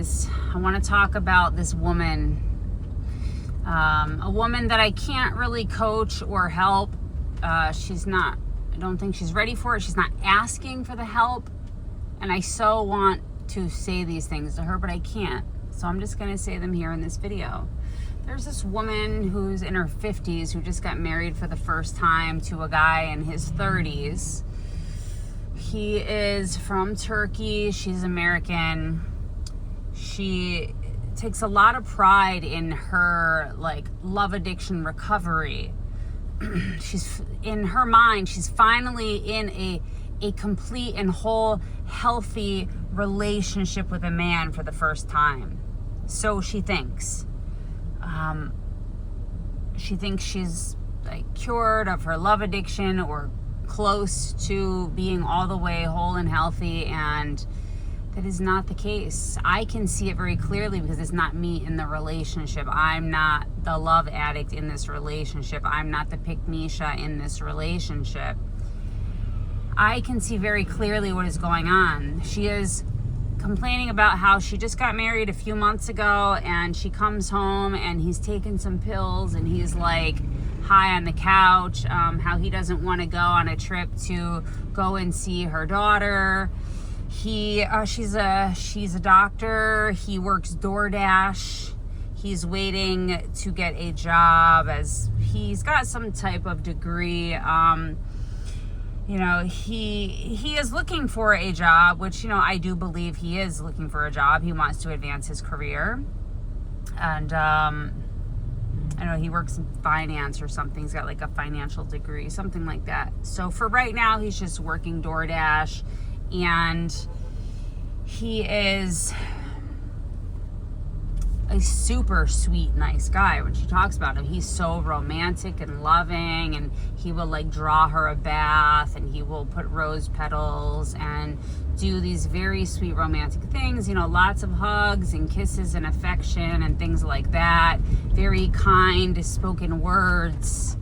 guys. I want to talk about this woman. A woman that I can't really coach or help. I don't think she's ready for it. She's not asking for the help. And I so want to say these things to her, but I can't. So I'm just going to say them here in this video. There's this woman who's in her 50s who just got married for the first time to a guy in his 30s. He is from Turkey. She's American. She takes a lot of pride in her love addiction recovery. She's in her mind, she's finally in a complete and whole healthy relationship with a man for the first time. So she thinks. She thinks she's cured of her love addiction or close to being all the way whole and healthy, and that is not the case. I can see it very clearly because it's not me in the relationship. I'm not the love addict in this relationship. I'm not the pick-me-sha in this relationship. I can see very clearly what is going on. She is complaining about how she just got married a few months ago, and she comes home and he's taking some pills and he's high on the couch, how he doesn't want to go on a trip to go and see her daughter. She's a doctor. He works DoorDash. He's waiting to get a job as he's got some type of degree. He is looking for a job, which, I do believe he is looking for a job. He wants to advance his career. And, I know he works in finance or something. He's got a financial degree, something like that. So for right now, he's just working DoorDash, and he is a super sweet, nice guy. When she talks about him, he's so romantic and loving, and he will draw her a bath, and he will put rose petals and do these very sweet romantic things, lots of hugs and kisses and affection and things like that. Very kind spoken words,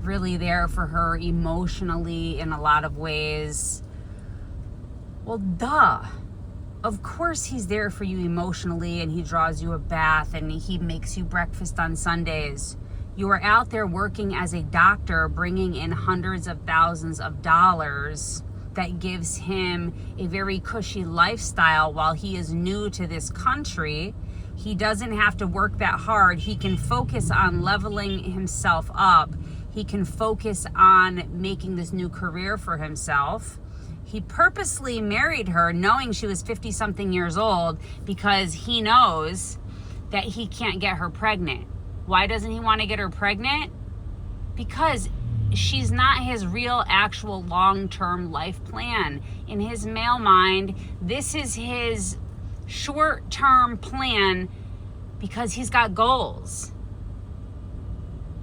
really there for her emotionally in a lot of ways. Well, duh. Of course he's there for you emotionally, and he draws you a bath, and he makes you breakfast on Sundays. You are out there working as a doctor, bringing in hundreds of thousands of dollars. That gives him a very cushy lifestyle while he is new to this country. He doesn't have to work that hard. He can focus on leveling himself up. He can focus on making this new career for himself. He purposely married her knowing she was 50-something years old because he knows that he can't get her pregnant. Why doesn't he want to get her pregnant? Because she's not his real, actual, long-term life plan. In his male mind, this is his short-term plan because he's got goals.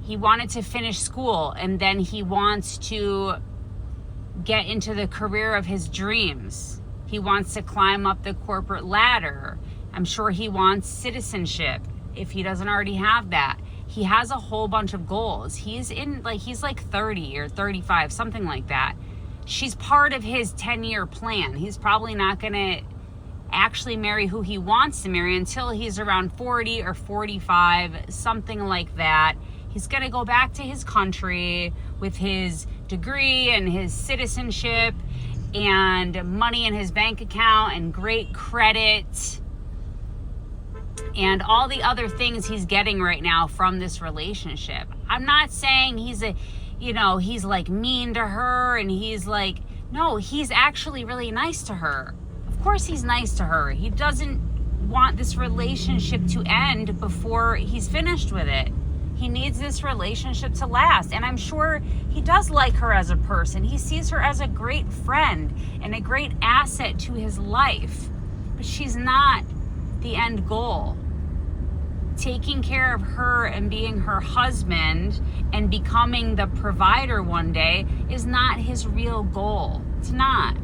He wanted to finish school, and then he wants to get into the career of his dreams. He wants to climb up the corporate ladder. I'm sure he wants citizenship if he doesn't already have that. He has a whole bunch of goals. He's 30 or 35, something like that. She's part of his 10-year plan. He's probably not going to actually marry who he wants to marry until he's around 40 or 45, something like that. He's going to go back to his country with his degree and his citizenship and money in his bank account and great credit and all the other things he's getting right now from this relationship. I'm not saying he's mean to her, and no, he's actually really nice to her. Of course he's nice to her. He doesn't want this relationship to end before he's finished with it. He needs this relationship to last, and I'm sure he does like her as a person. He sees her as a great friend and a great asset to his life, but she's not the end goal. Taking care of her and being her husband and becoming the provider one day is not his real goal. It's not.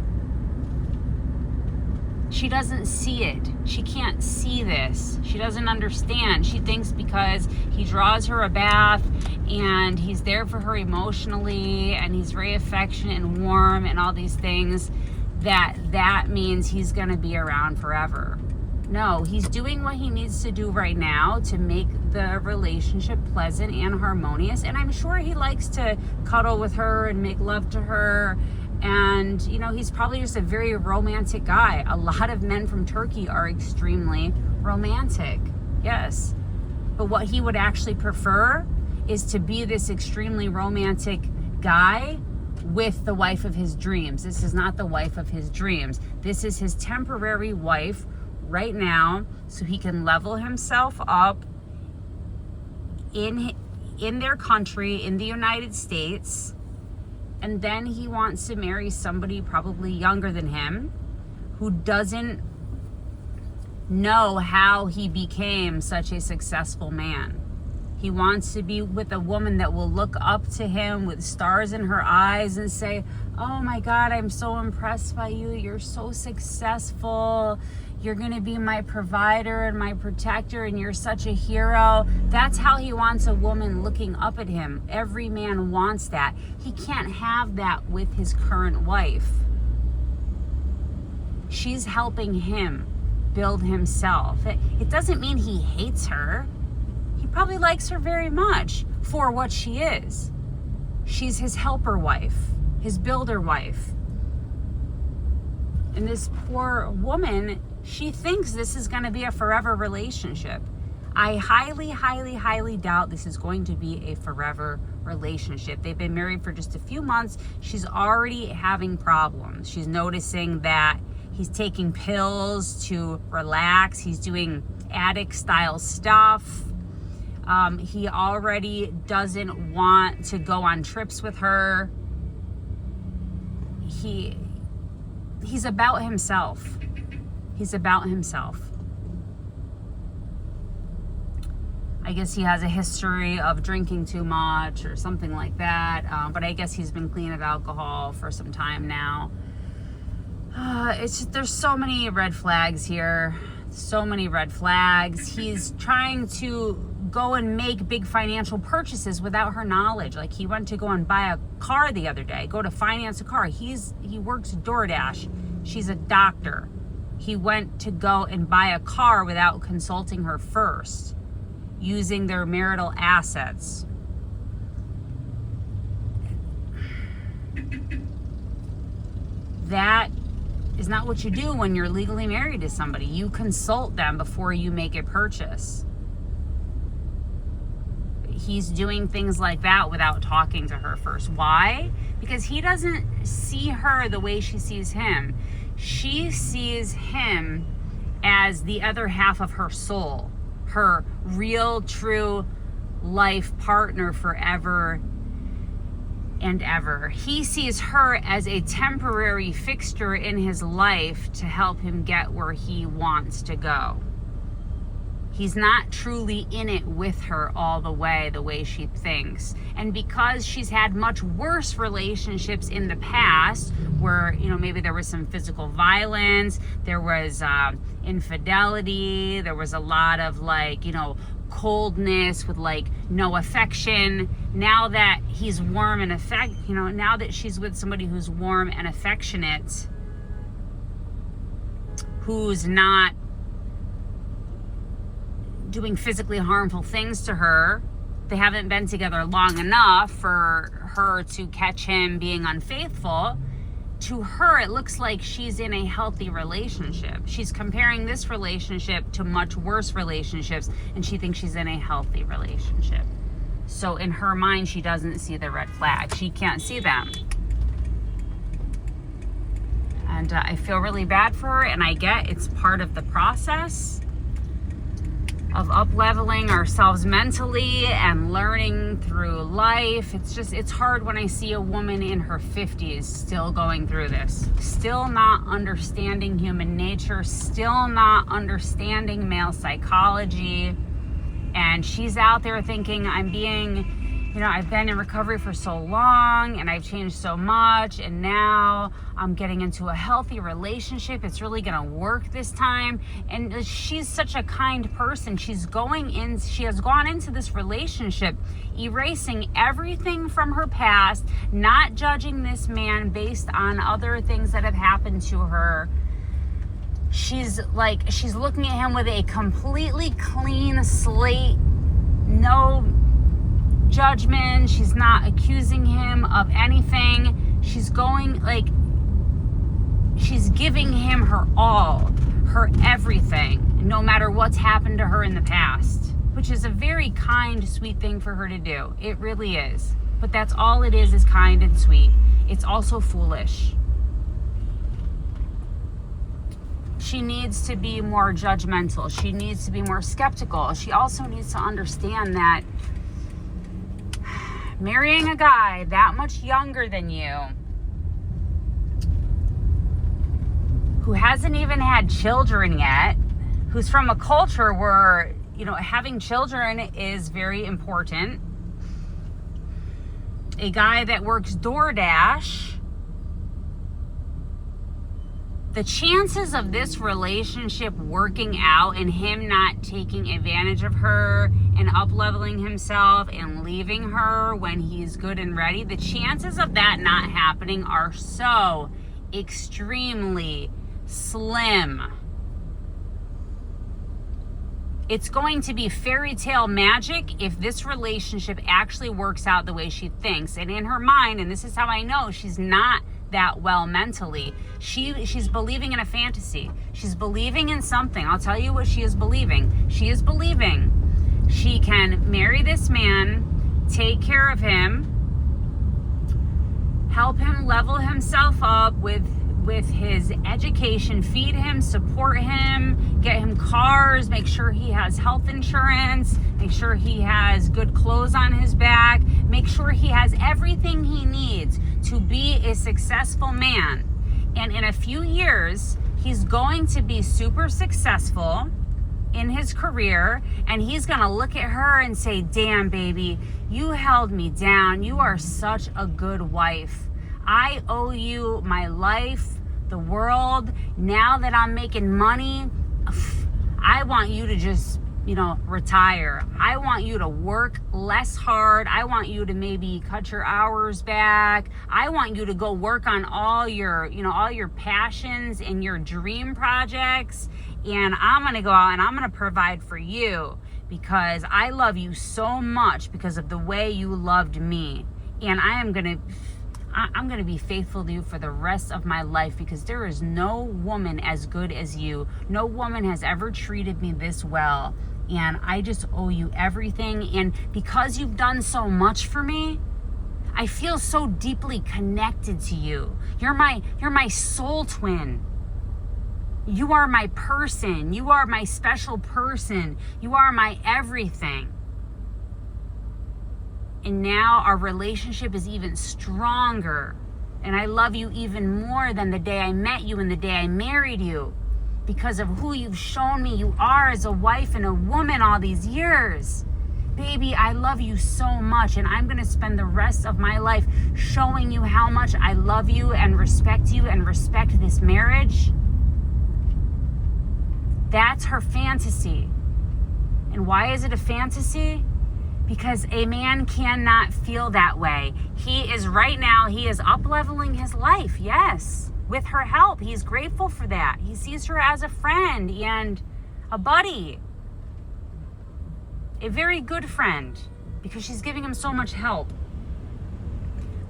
She doesn't see it. She can't see this. She doesn't understand. She thinks because he draws her a bath and he's there for her emotionally and he's very affectionate and warm and all these things, that means he's going to be around forever. No, he's doing what he needs to do right now to make the relationship pleasant and harmonious. And I'm sure he likes to cuddle with her and make love to her. And, you know, he's probably just a very romantic guy. A lot of men from Turkey are extremely romantic. Yes. But what he would actually prefer is to be this extremely romantic guy with the wife of his dreams. This is not the wife of his dreams. This is his temporary wife right now, so he can level himself up in their country, in the United States, and then he wants to marry somebody probably younger than him who doesn't know how he became such a successful man. He wants to be with a woman that will look up to him with stars in her eyes and say, "Oh my God, I'm so impressed by you. You're so successful. You're going to be my provider and my protector, and you're such a hero." That's how he wants a woman looking up at him. Every man wants that. He can't have that with his current wife. She's helping him build himself. It doesn't mean he hates her. He probably likes her very much for what she is. She's his helper wife, his builder wife. And this poor woman, she thinks this is going to be a forever relationship. I highly, highly, highly doubt this is going to be a forever relationship. They've been married for just a few months. She's already having problems. She's noticing that he's taking pills to relax. He's doing addict style stuff. He already doesn't want to go on trips with her. He's about himself. He's about himself. I guess he has a history of drinking too much or something like that. But I guess he's been clean of alcohol for some time now. It's just, there's so many red flags here. So many red flags. He's trying to go and make big financial purchases without her knowledge. Like he went to go and buy a car the other day, go to finance a car. He works DoorDash. She's a doctor. He went to go and buy a car without consulting her first, using their marital assets. That is not what you do when you're legally married to somebody. You consult them before you make a purchase. He's doing things like that without talking to her first. Why? Because he doesn't see her the way she sees him. She sees him as the other half of her soul, her real, true life partner forever and ever. He sees her as a temporary fixture in his life to help him get where he wants to go. He's not truly in it with her all the way she thinks. And because she's had much worse relationships in the past where, you know, maybe there was some physical violence, there was infidelity, there was a lot of like, you know, coldness with like no affection. Now that he's warm and now that she's with somebody who's warm and affectionate, who's not doing physically harmful things to her, they haven't been together long enough for her to catch him being unfaithful. To her, it looks like she's in a healthy relationship. She's comparing this relationship to much worse relationships, and she thinks she's in a healthy relationship. So in her mind, she doesn't see the red flags. She can't see them. And I feel really bad for her, and I get it's part of the process of up-leveling ourselves mentally and learning through life. It's hard when I see a woman in her 50s still going through this, still not understanding human nature, still not understanding male psychology. And she's out there thinking, I've been in recovery for so long and I've changed so much, and now I'm getting into a healthy relationship. It's really gonna work this time. And she's such a kind person. She has gone into this relationship erasing everything from her past, not judging this man based on other things that have happened to her. she's looking at him with a completely clean slate, no judgment. She's not accusing him of anything. She's giving him her all, her everything, no matter what's happened to her in the past, which is a very kind, sweet thing for her to do. It really is. But that's all it is kind and sweet. It's also foolish. She needs to be more judgmental. She needs to be more skeptical. She also needs to understand that marrying a guy that much younger than you, who hasn't even had children yet, who's from a culture where, having children is very important, a guy that works DoorDash, the chances of this relationship working out and him not taking advantage of her and up-leveling himself and leaving her when he's good and ready, the chances of that not happening are so extremely slim. It's going to be fairy tale magic if this relationship actually works out the way she thinks. And in her mind, and this is how I know she's not that well mentally, she's believing in a fantasy. She's believing in something. I'll tell you what she is believing. She is believing she can marry this man, take care of him, help him level himself up with his education, feed him, support him, get him cars, make sure he has health insurance, make sure he has good clothes on his back, make sure he has everything he needs to be a successful man. And in a few years, he's going to be super successful in his career, and he's gonna look at her and say, damn, baby, you held me down. You are such a good wife. I owe you my life, the world. Now that I'm making money, I want you to just, retire. I want you to work less hard. I want you to maybe cut your hours back. I want you to go work on all your passions and your dream projects. And I'm going to go out and I'm going to provide for you because I love you so much because of the way you loved me. And I'm going to be faithful to you for the rest of my life because there is no woman as good as you. No woman has ever treated me this well. And I just owe you everything. And because you've done so much for me, I feel so deeply connected to you. You're my soul twin. You are my person. You are my special person. You are my everything. And now our relationship is even stronger. And I love you even more than the day I met you and the day I married you. Because of who you've shown me you are as a wife and a woman all these years. Baby, I love you so much. And I'm going to spend the rest of my life showing you how much I love you and respect this marriage. That's her fantasy. And why is it a fantasy? Because a man cannot feel that way. He is up-leveling his life, yes, with her help. He's grateful for that. He sees her as a friend and a buddy. A very good friend, because she's giving him so much help.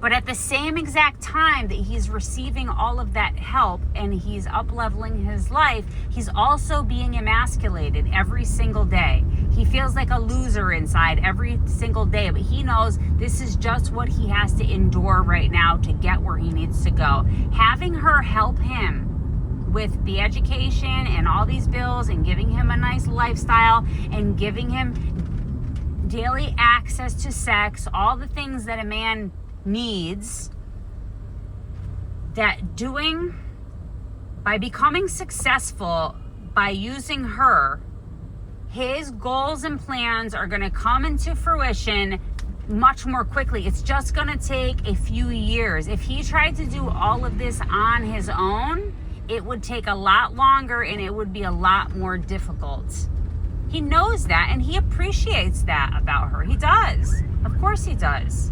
But at the same exact time that he's receiving all of that help and he's up-leveling his life, he's also being emasculated every single day. He feels like a loser inside every single day, but he knows this is just what he has to endure right now to get where he needs to go. Having her help him with the education and all these bills and giving him a nice lifestyle and giving him daily access to sex, all the things that a man needs, that doing by becoming successful by using her, his goals and plans are going to come into fruition much more quickly. It's just going to take a few years. If he tried to do all of this on his own, it would take a lot longer and it would be a lot more difficult. He knows that and he appreciates that about her. He does. Of course he does.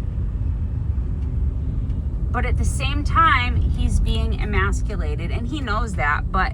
But at the same time, he's being emasculated and he knows that, but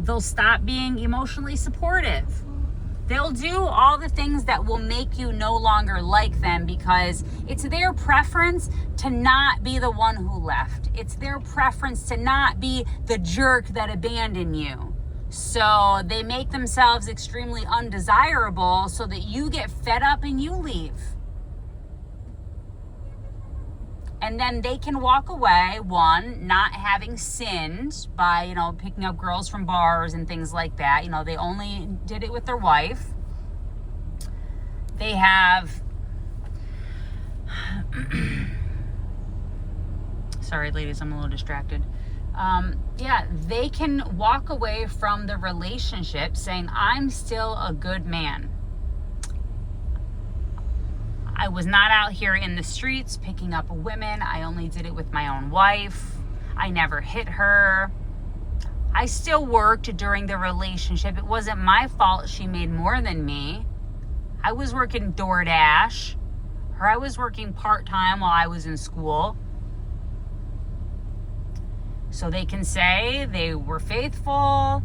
They'll stop being emotionally supportive. They'll do all the things that will make you no longer like them because it's their preference to not be the one who left. It's their preference to not be the jerk that abandoned you. So they make themselves extremely undesirable so that you get fed up and you leave. And then they can walk away, one, not having sinned by, picking up girls from bars and things like that. They only did it with their wife. They have... Sorry, ladies, I'm a little distracted. They can walk away from the relationship saying, I'm still a good man. I was not out here in the streets picking up women. I only did it with my own wife. I never hit her. I still worked during the relationship. It wasn't my fault she made more than me. I was working DoorDash, or I was working part-time while I was in school. So they can say they were faithful,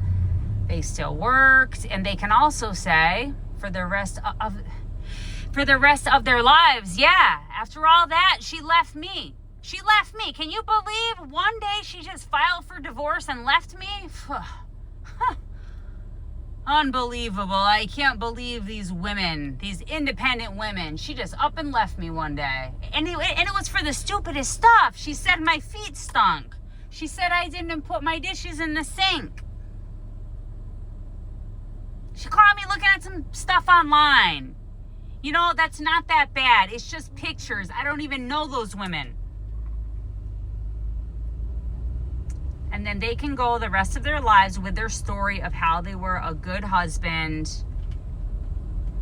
they still worked, and they can also say for the rest of their lives, after all that, she left me. She left me. Can you believe one day she just filed for divorce and left me? Unbelievable. I can't believe these women, these independent women. She just up and left me one day. And it was for the stupidest stuff. She said my feet stunk. She said I didn't put my dishes in the sink. She caught me looking at some stuff online. That's not that bad. It's just pictures. I don't even know those women. And then they can go the rest of their lives with their story of how they were a good husband.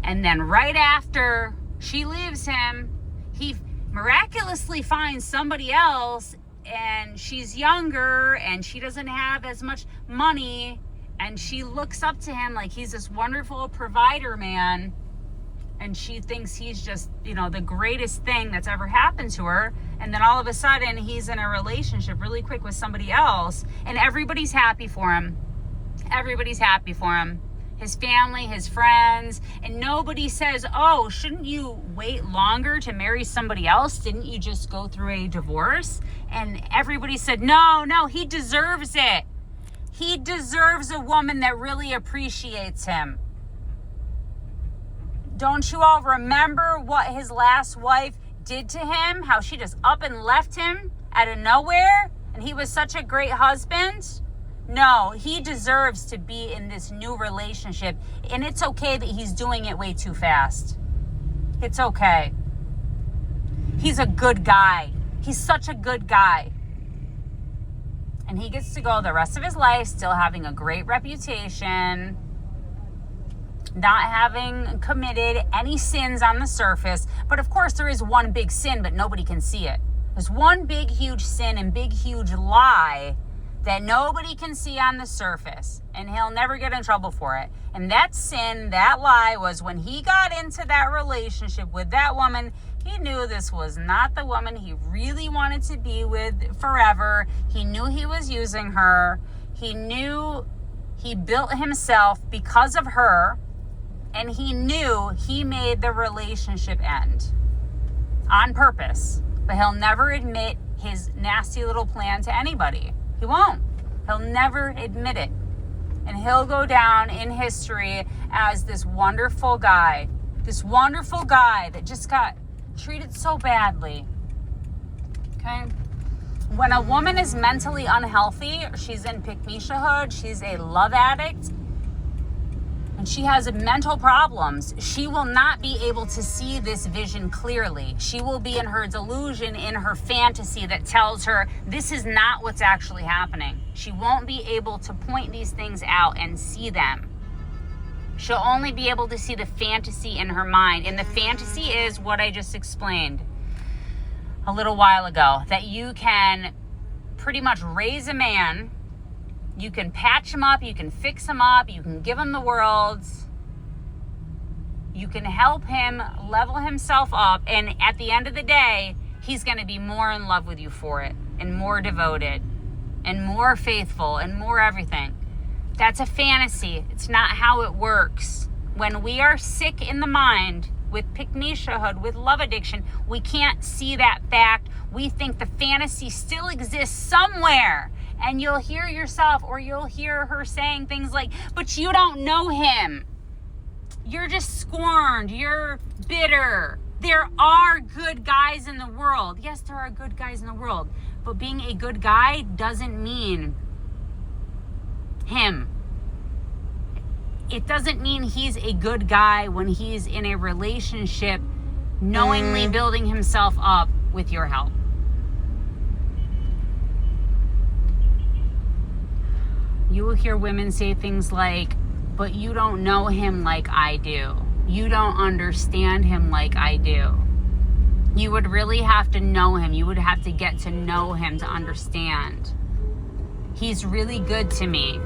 And then right after she leaves him, he miraculously finds somebody else, and she's younger and she doesn't have as much money, and she looks up to him like he's this wonderful provider man. And she thinks he's just, the greatest thing that's ever happened to her. And then all of a sudden, he's in a relationship really quick with somebody else. And everybody's happy for him. Everybody's happy for him. His family, his friends. And nobody says, oh, shouldn't you wait longer to marry somebody else? Didn't you just go through a divorce? And everybody said, no, he deserves it. He deserves a woman that really appreciates him. Don't you all remember what his last wife did to him? How she just up and left him out of nowhere? And he was such a great husband? No, he deserves to be in this new relationship. And it's okay that he's doing it way too fast. It's okay. He's a good guy. He's such a good guy. And he gets to go the rest of his life still having a great reputation, not having committed any sins on the surface. But of course there is one big sin, but nobody can see it. There's one big huge sin and big huge lie that nobody can see on the surface, and he'll never get in trouble for it. And that sin, that lie, was when he got into that relationship with that woman, he knew this was not the woman he really wanted to be with forever. He knew he was using her. He knew he built himself because of her. And he knew he made the relationship end on purpose. But he'll never admit his nasty little plan to anybody. He won't. He'll never admit it. And he'll go down in history as this wonderful guy. This wonderful guy that just got treated so badly. Okay? When a woman is mentally unhealthy, she's in pick-me-shahood, she's a love addict, and she has mental problems, she will not be able to see this vision clearly. She will be in her delusion, in her fantasy that tells her this is not what's actually happening. She won't be able to point these things out and see them. She'll only be able to see the fantasy in her mind. And the fantasy is what I just explained a little while ago, that you can pretty much raise a man. You can patch him up, you can fix him up, you can give him the world, you can help him level himself up, and at the end of the day, he's going to be more in love with you for it, and more devoted, and more faithful, and more everything. That's a fantasy. It's not how it works. When we are sick in the mind with pick-me-shahood, with love addiction, we can't see that fact. We think the fantasy still exists somewhere. And you'll hear yourself or you'll hear her saying things like, but you don't know him. You're just scorned. You're bitter. There are good guys in the world. Yes, there are good guys in the world. But being a good guy doesn't mean him. It doesn't mean he's a good guy when he's in a relationship knowingly building himself up with your help. You will hear women say things like, but you don't know him like I do. You don't understand him like I do. You would really have to know him. You would have to get to know him to understand. He's really good to me.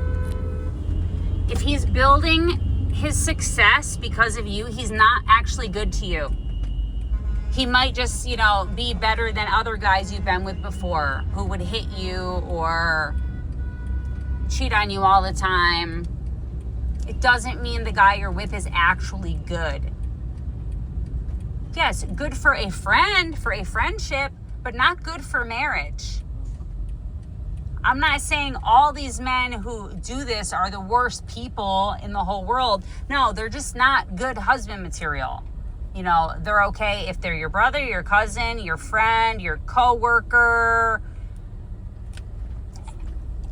If he's building his success because of you, he's not actually good to you. He might just, be better than other guys you've been with before who would hit you or cheat on you all the time. It doesn't mean the guy you're with is actually good. Yes, good for a friend, for a friendship, but not good for marriage. I'm not saying all these men who do this are the worst people in the whole world. No, they're just not good husband material. They're okay if they're your brother, your cousin, your friend, your coworker,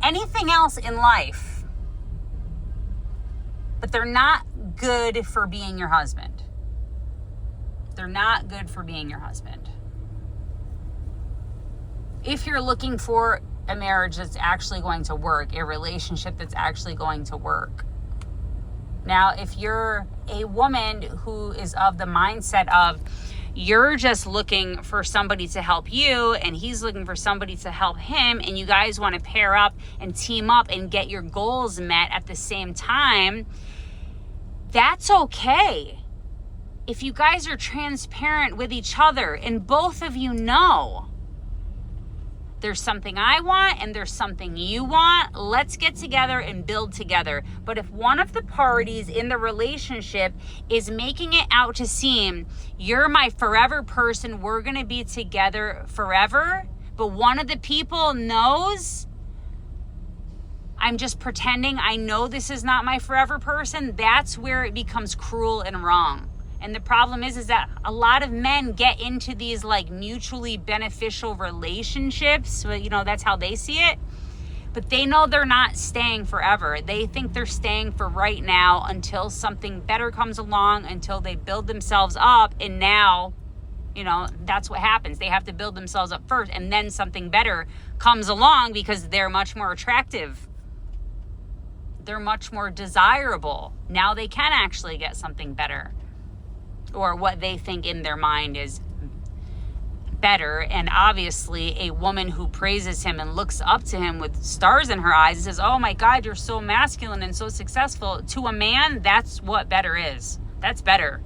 anything else in life. But they're not good for being your husband. They're not good for being your husband. If you're looking for a marriage that's actually going to work, a relationship that's actually going to work. Now, if you're a woman who is of the mindset of you're just looking for somebody to help you and he's looking for somebody to help him and you guys want to pair up and team up and get your goals met at the same time, that's okay. If you guys are transparent with each other and both of you know there's something I want and there's something you want, let's get together and build together. But if one of the parties in the relationship is making it out to seem you're my forever person, we're going to be together forever, but one of the people knows I'm just pretending I know this is not my forever person, that's where it becomes cruel and wrong. And the problem is that a lot of men get into these mutually beneficial relationships. So, that's how they see it. But they know they're not staying forever. They think they're staying for right now until something better comes along, until they build themselves up. And now, that's what happens. They have to build themselves up first. And then something better comes along because they're much more attractive. They're much more desirable. Now they can actually get something better. Or what they think in their mind is better. And obviously a woman who praises him and looks up to him with stars in her eyes and says, oh my God, you're so masculine and so successful. To a man, that's what better is. That's better.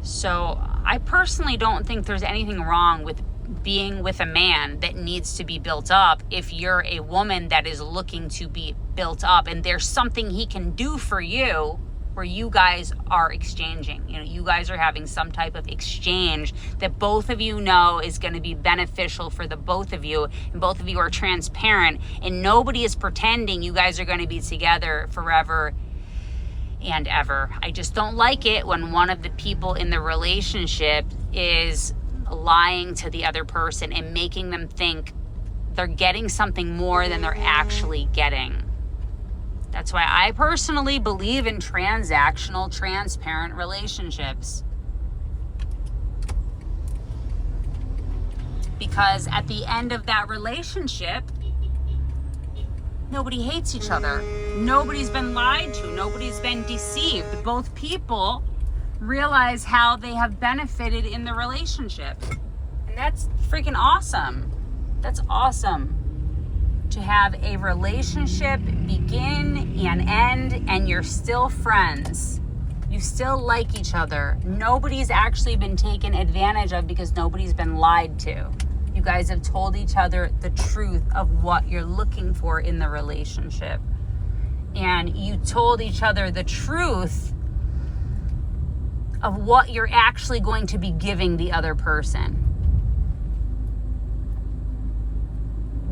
So I personally don't think there's anything wrong with being with a man that needs to be built up if you're a woman that is looking to be built up and there's something he can do for you where you guys are exchanging. You guys are having some type of exchange that both of you know is going to be beneficial for the both of you, and both of you are transparent and nobody is pretending you guys are going to be together forever and ever. I just don't like it when one of the people in the relationship is lying to the other person and making them think they're getting something more than they're actually getting. That's why I personally believe in transactional, transparent relationships. Because at the end of that relationship, nobody hates each other. Nobody's been lied to. Nobody's been deceived. Both people realize how they have benefited in the relationship. And that's freaking awesome. That's awesome. To have a relationship begin and end and you're still friends. You still like each other. Nobody's actually been taken advantage of because nobody's been lied to. You You guys have told each other the truth of what you're looking for in the relationship. And you told each other the truth of what you're actually going to be giving the other person.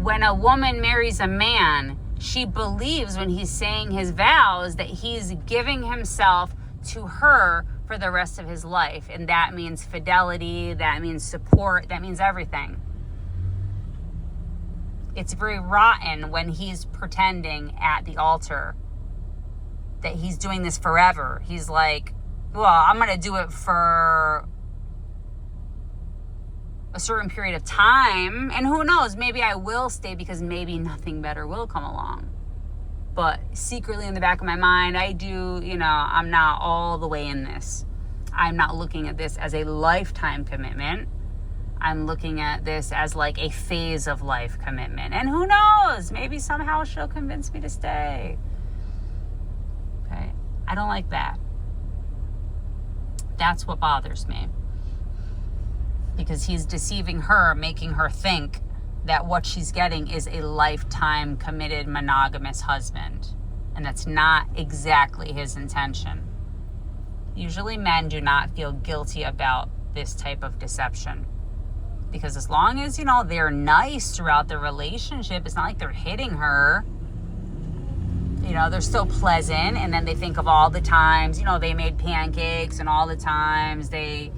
When a woman marries a man, she believes when he's saying his vows that he's giving himself to her for the rest of his life. And that means fidelity, that means support, that means everything. It's very rotten when he's pretending at the altar that he's doing this forever. He's like, well, I'm going to do it for a certain period of time. And who knows, maybe I will stay because maybe nothing better will come along. But secretly in the back of my mind, I do, I'm not all the way in this. I'm not looking at this as a lifetime commitment. I'm looking at this as like a phase of life commitment. And who knows, maybe somehow she'll convince me to stay. Okay, I don't like that. That's what bothers me. Because he's deceiving her, making her think that what she's getting is a lifetime committed monogamous husband. And that's not exactly his intention. Usually men do not feel guilty about this type of deception. Because as long as, they're nice throughout the relationship, it's not like they're hitting her. They're still pleasant. And then they think of all the times, they made pancakes and all the times they,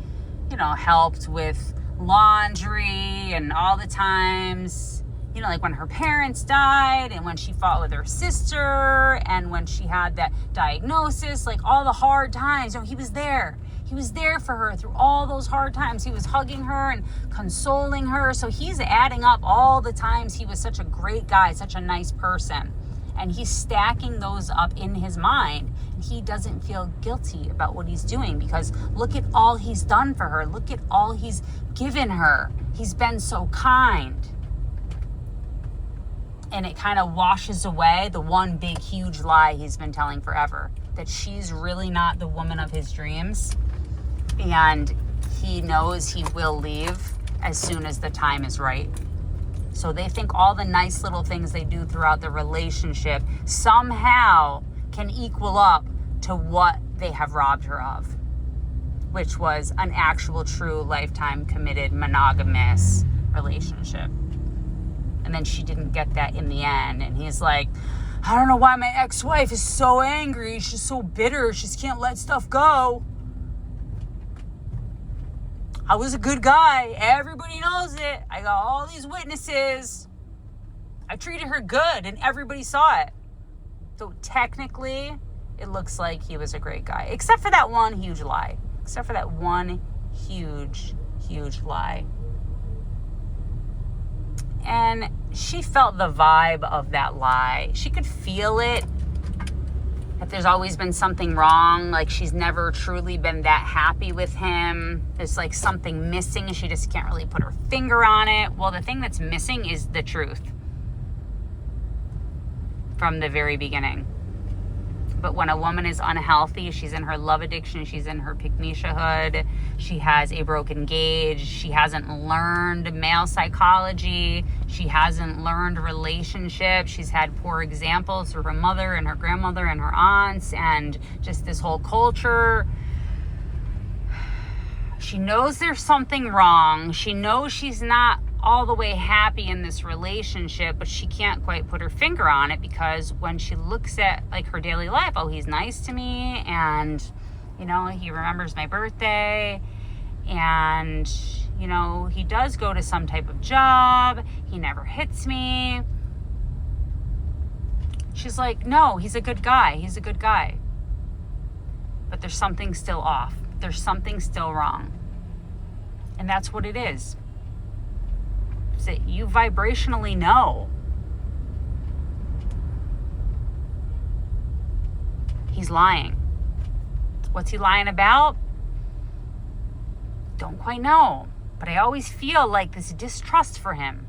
helped with laundry and all the times, like when her parents died and when she fought with her sister and when she had that diagnosis, like all the hard times, he was there. He was there for her through all those hard times. He was hugging her and consoling her. So he's adding up all the times he was such a great guy, such a nice person. And he's stacking those up in his mind. And he doesn't feel guilty about what he's doing because look at all he's done for her. Look at all he's given her. He's been so kind. And it kind of washes away the one big, huge lie he's been telling forever. That she's really not the woman of his dreams. And he knows he will leave as soon as the time is right. So they think all the nice little things they do throughout the relationship somehow can equal up to what they have robbed her of, which was an actual, true, lifetime committed, monogamous relationship. And then she didn't get that in the end. And he's like, I don't know why my ex-wife is so angry. She's so bitter. She just can't let stuff go. I was a good guy. Everybody knows it. I got all these witnesses. I treated her good and everybody saw it. So technically, it looks like he was a great guy. Except for that one huge lie. Except for that one huge, huge lie. And she felt the vibe of that lie. She could feel it. That there's always been something wrong. Like she's never truly been that happy with him. There's like something missing. She just can't really put her finger on it. Well, the thing that's missing is the truth. From the very beginning. But when a woman is unhealthy, she's in her love addiction, she's in her pick-me-shahood, she has a broken gauge, she hasn't learned male psychology, she hasn't learned relationships, she's had poor examples through her mother and her grandmother and her aunts and just this whole culture. She knows there's something wrong. She knows she's not all the way happy in this relationship, but she can't quite put her finger on it because when she looks at like her daily life, oh, he's nice to me and, he remembers my birthday and, he does go to some type of job. He never hits me. She's like, no, he's a good guy. He's a good guy. But there's something still off. There's something still wrong. And that's what it is. That you vibrationally know he's lying. What's he lying about? Don't quite know, but I always feel like this distrust for him.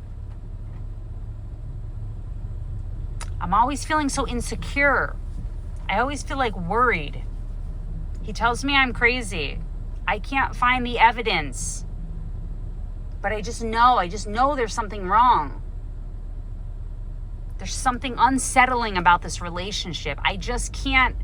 I'm always feeling so insecure. I always feel like worried. He tells me I'm crazy. I can't find the evidence. But I just know there's something wrong. There's something unsettling about this relationship. I just can't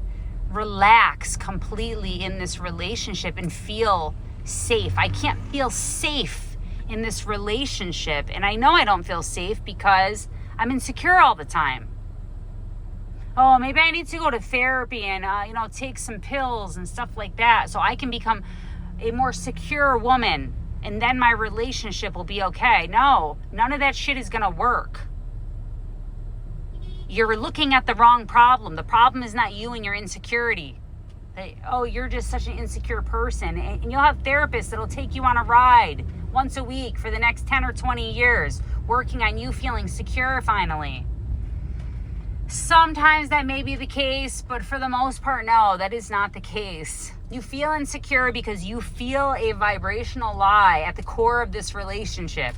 relax completely in this relationship and feel safe. I can't feel safe in this relationship. And I know I don't feel safe because I'm insecure all the time. Oh, maybe I need to go to therapy and, take some pills and stuff like that so I can become a more secure woman. And then my relationship will be okay. No, none of that shit is going to work. You're looking at the wrong problem. The problem is not you and your insecurity. You're just such an insecure person. And you'll have therapists that'll take you on a ride once a week for the next 10 or 20 years, working on you feeling secure finally. Sometimes that may be the case, but for the most part, no, that is not the case. You feel insecure because you feel a vibrational lie at the core of this relationship.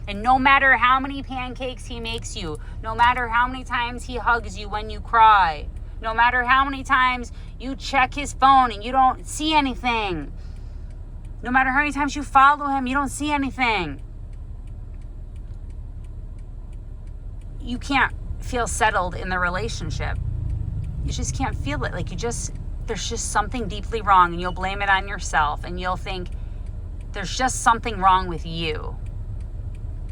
And no matter how many pancakes he makes you, no matter how many times he hugs you when you cry, no matter how many times you check his phone and you don't see anything, no matter how many times you follow him, you don't see anything, you can't feel settled in the relationship. You just can't feel it. There's just something deeply wrong, and you'll blame it on yourself, and you'll think there's just something wrong with you.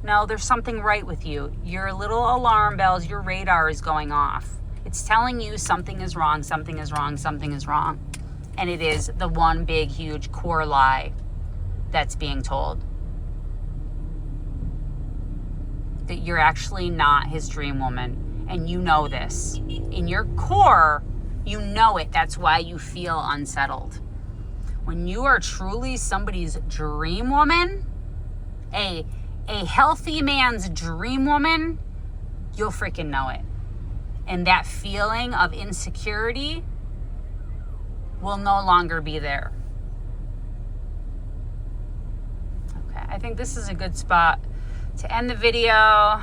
No, there's something right with you. Your little alarm bells, your radar is going off. It's telling you something is wrong, something is wrong, something is wrong. And it is the one big, huge core lie that's being told. That you're actually not his dream woman. And you know this. In your core, you know it. That's why you feel unsettled. When you are truly somebody's dream woman, a healthy man's dream woman, you'll freaking know it. And that feeling of insecurity will no longer be there. Okay, I think this is a good spot to end the video.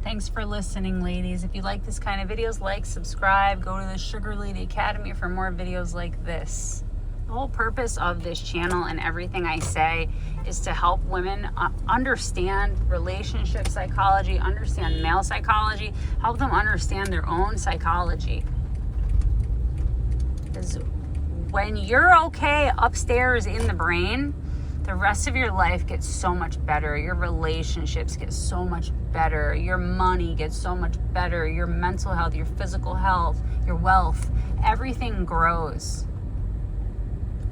Thanks for listening, ladies. If you like this kind of videos, like, subscribe, go to the Sugar Lady Academy for more videos like this. The whole purpose of this channel and everything I say is to help women understand relationship psychology, understand male psychology, help them understand their own psychology. Because when you're okay upstairs in the brain, the rest of your life gets so much better. Your relationships get so much better. Your money gets so much better. Your mental health, your physical health, your wealth, everything grows.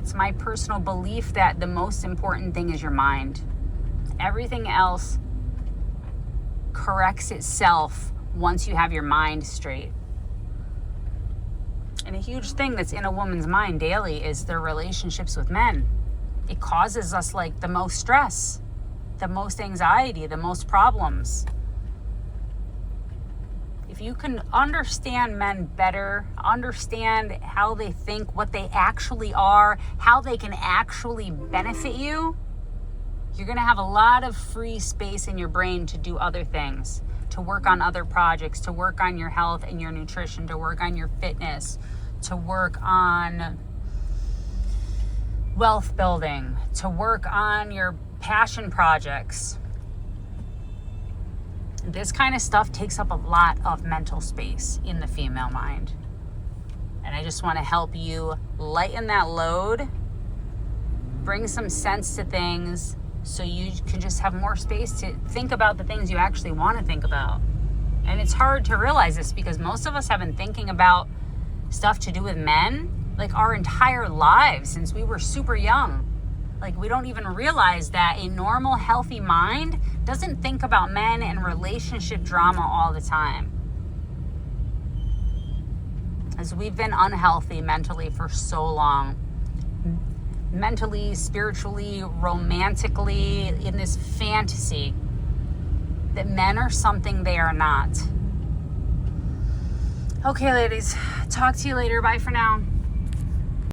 It's my personal belief that the most important thing is your mind. Everything else corrects itself once you have your mind straight. And a huge thing that's in a woman's mind daily is their relationships with men. It causes us the most stress, the most anxiety, the most problems. If you can understand men better, understand how they think, what they actually are, how they can actually benefit you, you're going to have a lot of free space in your brain to do other things, to work on other projects, to work on your health and your nutrition, to work on your fitness, to work on wealth building, to work on your passion projects. This kind of stuff takes up a lot of mental space in the female mind. And I just want to help you lighten that load, bring some sense to things so you can just have more space to think about the things you actually want to think about. And it's hard to realize this because most of us have been thinking about stuff to do with men our entire lives since we were super young. We don't even realize that a normal, healthy mind doesn't think about men and relationship drama all the time. As we've been unhealthy mentally for so long. Mentally, spiritually, romantically, in this fantasy that men are something they are not. Okay, ladies. Talk to you later. Bye for now.